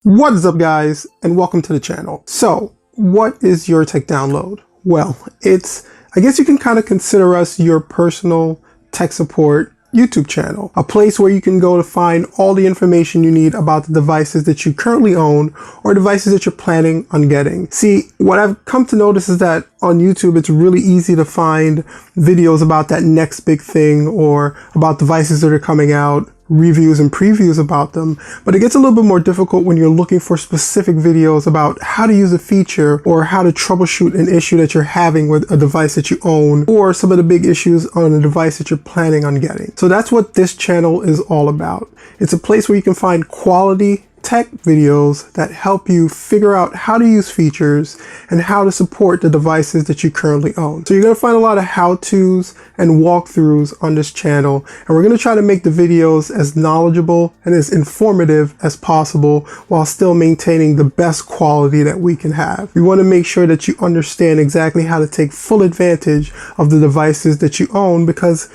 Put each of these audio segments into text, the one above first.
What is up, guys, and welcome to the channel. So what is Your Tech Download? Well, I guess you can kind of consider us your personal tech support YouTube channel, a place where you can go to find all the information you need about the devices that you currently own or devices that you're planning on getting. See, what I've come to notice is that on YouTube, it's really easy to find videos about that next big thing or about devices that are coming out, reviews and previews about them, but it gets a little bit more difficult when you're looking for specific videos about how to use a feature or how to troubleshoot an issue that you're having with a device that you own or some of the big issues on a device that you're planning on getting. So that's what this channel is all about. It's a place where you can find quality tech videos that help you figure out how to use features and how to support the devices that you currently own. So you're going to find a lot of how-tos and walkthroughs on this channel, and we're going to try to make the videos as knowledgeable and as informative as possible while still maintaining the best quality that we can have. We want to make sure that you understand exactly how to take full advantage of the devices that you own, because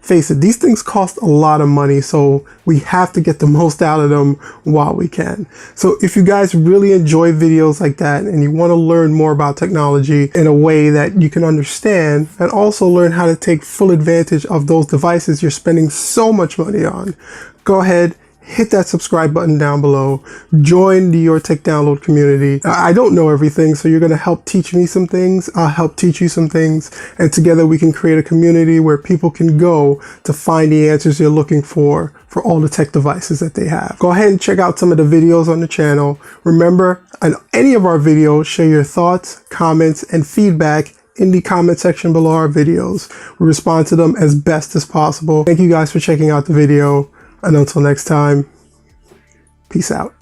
face it, these things cost a lot of money, so we have to get the most out of them while we can. So if you guys really enjoy videos like that and you want to learn more about technology in a way that you can understand and also learn how to take full advantage of those devices you're spending so much money on, go ahead, hit that subscribe button down below, join the Your Tech Download community. I don't know everything, so you're going to help teach me some things. I'll help teach you some things, and together we can create a community where people can go to find the answers they're looking for all the tech devices that they have. Go ahead and check out some of the videos on the channel. Remember, on any of our videos, share your thoughts, comments, and feedback in the comment section below our videos. We respond to them as best as possible. Thank you guys for checking out the video. And until next time, peace out.